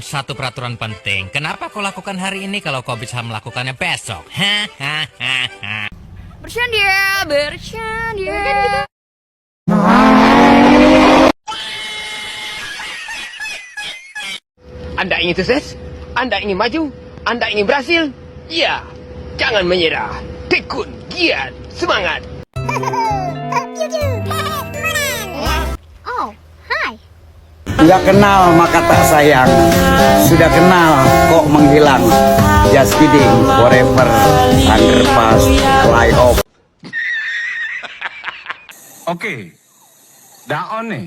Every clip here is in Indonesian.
satu peraturan penting. Kenapa kau lakukan hari ini kalau kau bisa melakukannya besok? Hahaha. Bercanda, bercanda. Anda ingin sukses? Anda ingin maju? Anda ingin berhasil? Ya, jangan menyerah. Tekun, giat, semangat. Oh, hai. Sudah kenal maka tak sayang, sudah kenal kok menghilang. Just kidding, forever, underpass, fly off. Oke, daon nih.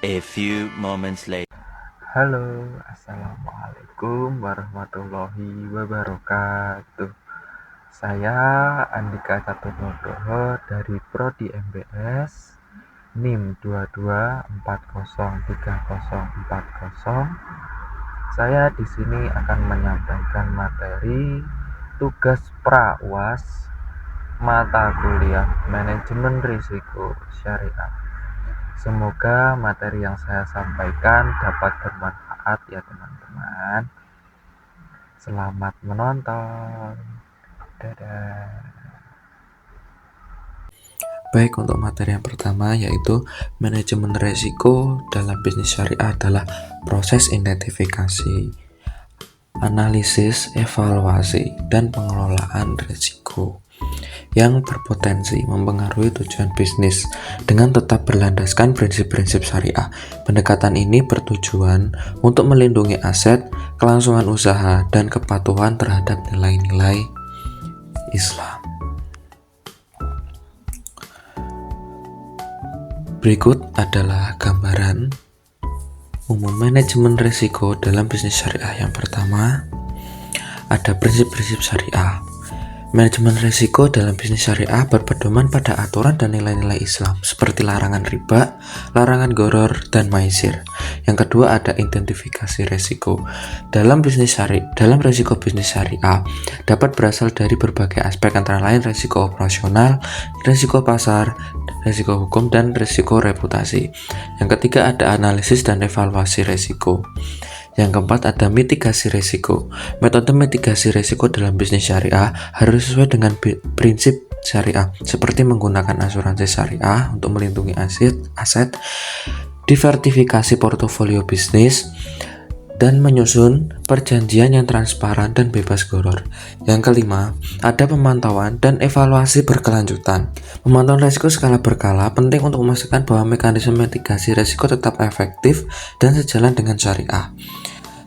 A few moments later. Halo, assalamualaikum warahmatullahi wabarakatuh. Saya Andika Caturnugroho dari Prodi MBS NIM 22403040. Saya di sini akan menyampaikan materi tugas pra-UAS mata kuliah Manajemen Risiko Syariah. Semoga materi yang saya sampaikan dapat bermanfaat ya teman-teman. Selamat menonton. Dadah. Baik, untuk materi yang pertama yaitu manajemen risiko dalam bisnis syariah adalah proses identifikasi, analisis, evaluasi, dan pengelolaan risiko yang berpotensi mempengaruhi tujuan bisnis dengan tetap berlandaskan prinsip-prinsip syariah. Pendekatan ini bertujuan untuk melindungi aset, kelangsungan usaha, dan kepatuhan terhadap nilai-nilai Islam. Berikut adalah gambaran umum manajemen risiko dalam bisnis syariah. Yang pertama, ada prinsip-prinsip syariah. Manajemen risiko dalam bisnis syariah berpedoman pada aturan dan nilai-nilai Islam seperti larangan riba, larangan gharar, dan maisir. Yang kedua ada identifikasi risiko. Dalam risiko bisnis syariah dapat berasal dari berbagai aspek antara lain risiko operasional, risiko pasar, risiko hukum, dan risiko reputasi. Yang ketiga ada analisis dan evaluasi risiko. Yang keempat ada mitigasi risiko. Metode mitigasi risiko dalam bisnis syariah harus sesuai dengan prinsip syariah, seperti menggunakan asuransi syariah untuk melindungi aset, diversifikasi portofolio bisnis, dan menyusun perjanjian yang transparan dan bebas gharar. Yang kelima, ada pemantauan dan evaluasi berkelanjutan. Pemantauan risiko skala berkala penting untuk memastikan bahwa mekanisme mitigasi risiko tetap efektif dan sejalan dengan syariah.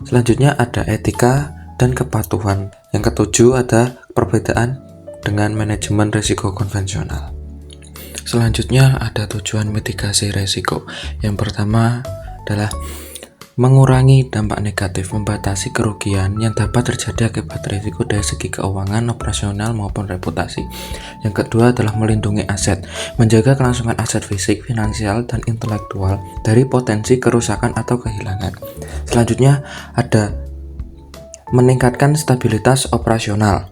Selanjutnya ada etika dan kepatuhan. Yang ketujuh ada perbedaan dengan manajemen risiko konvensional. Selanjutnya ada tujuan mitigasi risiko. Yang pertama adalah mengurangi dampak negatif, membatasi kerugian yang dapat terjadi akibat risiko dari segi keuangan, operasional maupun reputasi. Yang kedua adalah melindungi aset, menjaga kelangsungan aset fisik, finansial, dan intelektual dari potensi kerusakan atau kehilangan. Selanjutnya ada meningkatkan stabilitas operasional,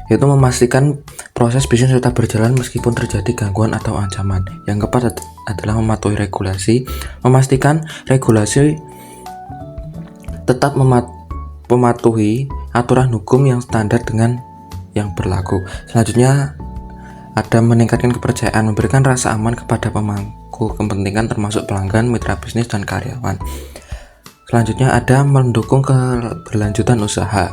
yaitu memastikan proses bisnis tetap berjalan meskipun terjadi gangguan atau ancaman. Yang keempat adalah mematuhi regulasi, memastikan regulasi tetap mematuhi aturan hukum yang standar dengan yang berlaku. Selanjutnya ada meningkatkan kepercayaan, memberikan rasa aman kepada pemangku kepentingan termasuk pelanggan, mitra bisnis, dan karyawan. Selanjutnya ada mendukung keberlanjutan usaha.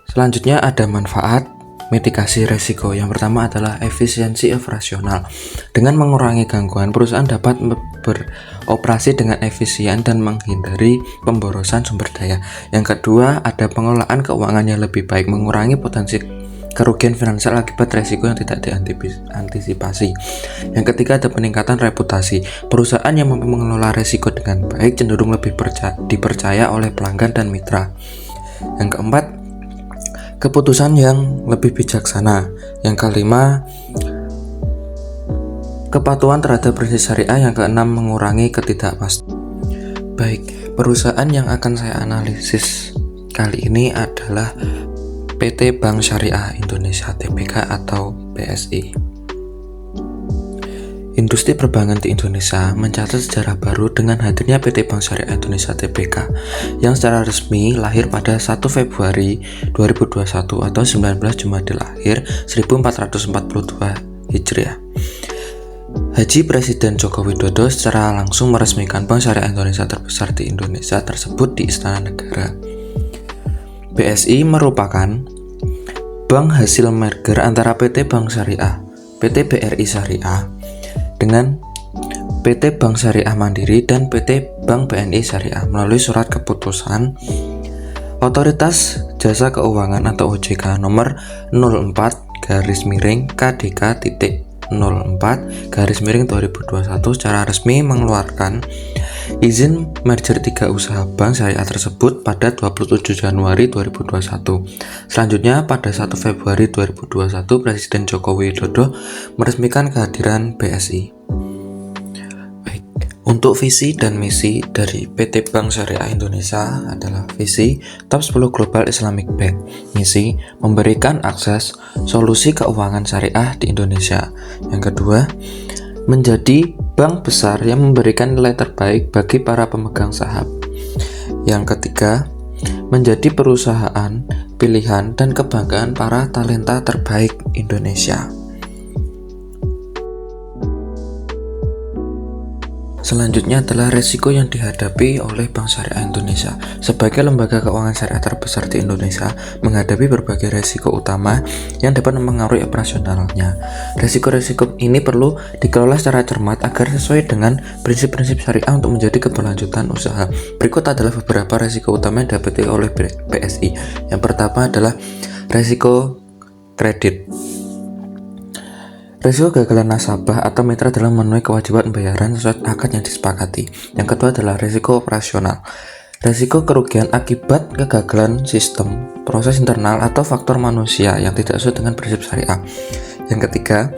Selanjutnya ada manfaat mitigasi risiko. Yang pertama adalah efisiensi operasional. Dengan mengurangi gangguan, perusahaan dapat beroperasi dengan efisien dan menghindari pemborosan sumber daya. Yang kedua, ada pengelolaan keuangan yang lebih baik, mengurangi potensi kerugian finansial akibat risiko yang tidak diantisipasi. Yang ketiga, ada peningkatan reputasi. Perusahaan yang mampu mengelola risiko dengan baik cenderung lebih dipercaya oleh pelanggan dan mitra. Yang keempat, keputusan yang lebih bijaksana. Yang kelima, kepatuhan terhadap prinsip syariah. Yang keenam, mengurangi ketidakpastian. Baik, Perusahaan yang akan saya analisis kali ini adalah PT Bank Syariah Indonesia Tbk atau BSI. Industri perbankan di Indonesia mencatat sejarah baru dengan hadirnya PT Bank Syariah Indonesia Tbk yang secara resmi lahir pada 1 Februari 2021 atau 19 Jumadil Akhir 1442 Hijriah. Haji Presiden Joko Widodo secara langsung meresmikan Bank Syariah Indonesia terbesar di Indonesia tersebut di Istana Negara. BSI merupakan bank hasil merger antara PT Bank Syariah, PT BRI Syariah, dengan PT Bank Syariah Mandiri dan PT Bank BNI Syariah melalui surat keputusan Otoritas Jasa Keuangan atau OJK nomor 04-KDK.04-2021 secara resmi mengeluarkan izin merger 3 usaha bank syariah tersebut pada 27 Januari 2021. Selanjutnya pada 1 Februari 2021 Presiden Joko Widodo meresmikan kehadiran BSI. Baik, untuk visi dan misi dari PT Bank Syariah Indonesia adalah visi Top 10 Global Islamic Bank. Misi memberikan akses solusi keuangan syariah di Indonesia. Yang kedua, menjadi bank besar yang memberikan nilai terbaik bagi para pemegang saham. Yang ketiga, menjadi perusahaan pilihan dan kebanggaan para talenta terbaik Indonesia. Selanjutnya adalah resiko yang dihadapi oleh Bank Syariah Indonesia. Sebagai lembaga keuangan syariah terbesar di Indonesia, menghadapi berbagai resiko utama yang dapat mempengaruhi operasionalnya. Resiko-resiko ini perlu dikelola secara cermat agar sesuai dengan prinsip-prinsip syariah untuk menjadi keberlanjutan usaha. Berikut adalah beberapa resiko utama yang dihadapi oleh BSI. Yang pertama adalah resiko kredit. Risiko kegagalan nasabah atau mitra dalam memenuhi kewajiban pembayaran sesuai akad yang disepakati. Yang kedua adalah risiko operasional. Risiko kerugian akibat kegagalan sistem, proses internal atau faktor manusia yang tidak sesuai dengan prinsip syariah. Yang ketiga,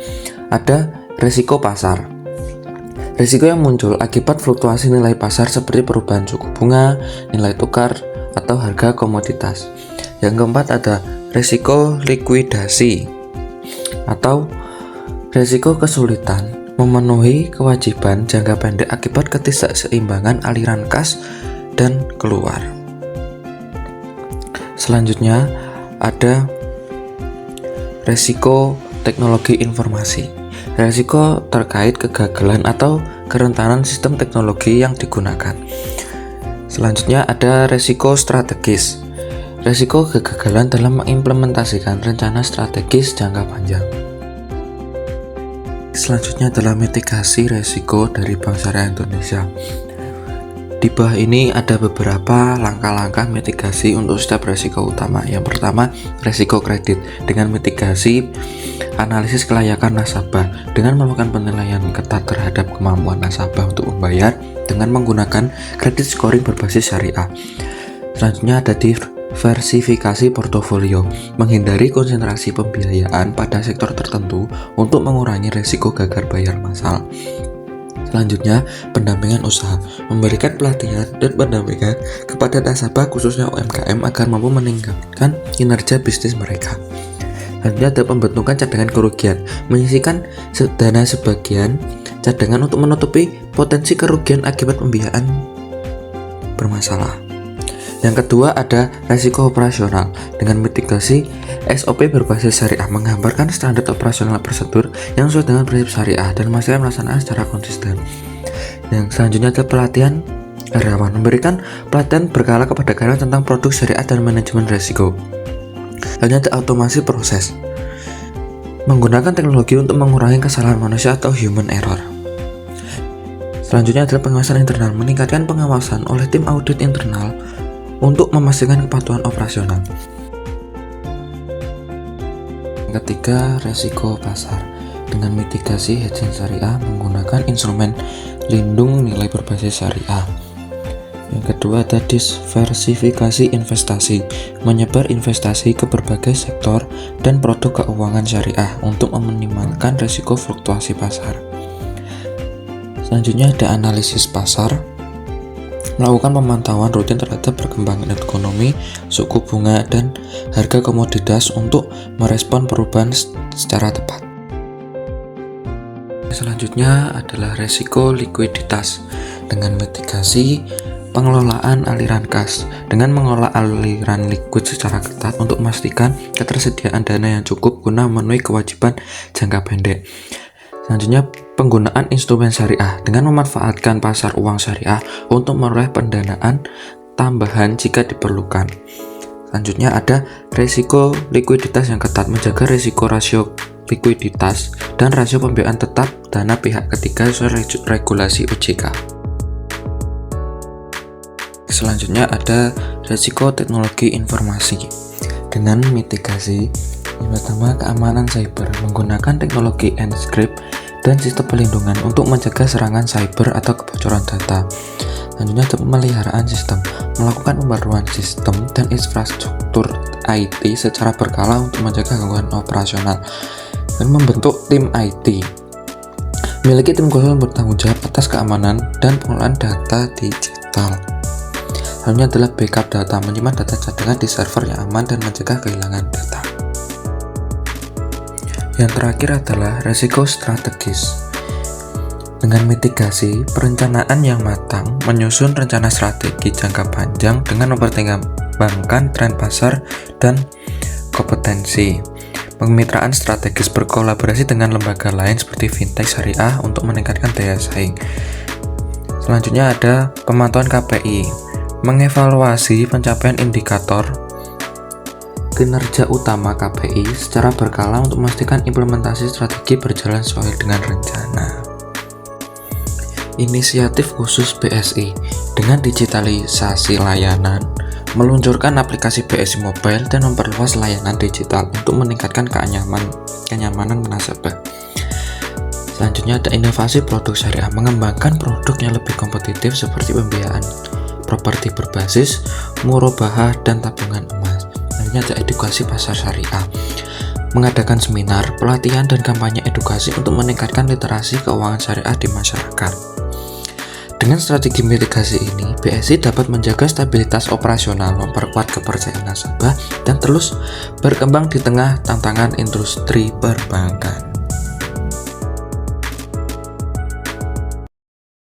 ada risiko pasar. Risiko yang muncul akibat fluktuasi nilai pasar seperti perubahan suku bunga, nilai tukar, atau harga komoditas. Yang keempat ada risiko likuidasi atau risiko kesulitan memenuhi kewajiban jangka pendek akibat ketidakseimbangan aliran kas dan keluar. Selanjutnya ada risiko teknologi informasi. Risiko terkait kegagalan atau kerentanan sistem teknologi yang digunakan. Selanjutnya ada risiko strategis. Risiko kegagalan dalam mengimplementasikan rencana strategis jangka panjang. Selanjutnya adalah mitigasi resiko dari Bank Syariah Indonesia. Di bawah ini ada beberapa langkah-langkah mitigasi untuk setiap resiko utama. Yang pertama, resiko kredit dengan mitigasi analisis kelayakan nasabah dengan melakukan penilaian ketat terhadap kemampuan nasabah untuk membayar dengan menggunakan kredit scoring berbasis syariah. Selanjutnya ada diversifikasi portofolio, menghindari konsentrasi pembiayaan pada sektor tertentu untuk mengurangi risiko gagal bayar massal. Selanjutnya, pendampingan usaha, memberikan pelatihan dan pendampingan kepada nasabah khususnya UMKM agar mampu meningkatkan kinerja bisnis mereka. Selanjutnya ada pembentukan cadangan kerugian, menyisihkan dana sebagian cadangan untuk menutupi potensi kerugian akibat pembiayaan bermasalah. Yang kedua ada resiko operasional dengan mitigasi SOP berbasis syariah, menggambarkan standar operasional prosedur yang sesuai dengan prinsip syariah dan memastikan pelaksanaan secara konsisten. Yang selanjutnya adalah pelatihan karyawan, memberikan pelatihan berkala kepada karyawan tentang produk syariah dan manajemen risiko. Selanjutnya ada otomasi proses, menggunakan teknologi untuk mengurangi kesalahan manusia atau human error. Selanjutnya adalah pengawasan internal, meningkatkan pengawasan oleh tim audit internal untuk memastikan kepatuhan operasional. Ketiga, resiko pasar dengan mitigasi hedging syariah menggunakan instrumen lindung nilai berbasis syariah. Yang kedua ada diversifikasi investasi, menyebar investasi ke berbagai sektor dan produk keuangan syariah untuk meminimalkan risiko fluktuasi pasar. Selanjutnya ada analisis pasar, melakukan pemantauan rutin terhadap perkembangan ekonomi, suku bunga, dan harga komoditas untuk merespon perubahan secara tepat. Selanjutnya adalah resiko likuiditas dengan mitigasi pengelolaan aliran kas. Dengan mengelola aliran likuid secara ketat untuk memastikan ketersediaan dana yang cukup guna memenuhi kewajiban jangka pendek. Selanjutnya, penggunaan instrumen syariah dengan memanfaatkan pasar uang syariah untuk memperoleh pendanaan tambahan jika diperlukan. Selanjutnya ada resiko likuiditas yang ketat, menjaga resiko rasio likuiditas dan rasio pembiayaan tetap dana pihak ketiga sesuai regulasi OJK. Selanjutnya ada resiko teknologi informasi dengan mitigasi. Yang pertama, keamanan cyber menggunakan teknologi encrypt dan sistem pelindungan untuk mencegah serangan cyber atau kebocoran data. Selanjutnya, pemeliharaan sistem melakukan pembaruan sistem dan infrastruktur IT secara berkala untuk mencegah gangguan operasional dan membentuk tim IT. Memiliki tim khusus bertanggung jawab atas keamanan dan pengelolaan data digital. Selanjutnya adalah backup data, menyimpan data cadangan di server yang aman dan mencegah kehilangan data. Yang terakhir adalah resiko strategis. Dengan mitigasi, perencanaan yang matang, menyusun rencana strategi jangka panjang dengan mempertimbangkan tren pasar dan kompetensi. Kemitraan strategis berkolaborasi dengan lembaga lain seperti fintech syariah untuk meningkatkan daya saing. Selanjutnya ada pemantauan KPI, mengevaluasi pencapaian indikator kinerja utama KPI secara berkala untuk memastikan implementasi strategi berjalan sesuai dengan rencana. Inisiatif khusus BSI dengan digitalisasi layanan, meluncurkan aplikasi BSI Mobile dan memperluas layanan digital untuk meningkatkan kenyamanan nasabah. Selanjutnya ada inovasi produk syariah, mengembangkan produk yang lebih kompetitif seperti pembiayaan properti berbasis murabahah dan tabungan emas. Selanjutnya ada edukasi pasar syariah, mengadakan seminar, pelatihan, dan kampanye edukasi untuk meningkatkan literasi keuangan syariah di masyarakat. Dengan strategi mitigasi ini, BSI dapat menjaga stabilitas operasional, memperkuat kepercayaan nasabah, dan terus berkembang di tengah tantangan industri perbankan.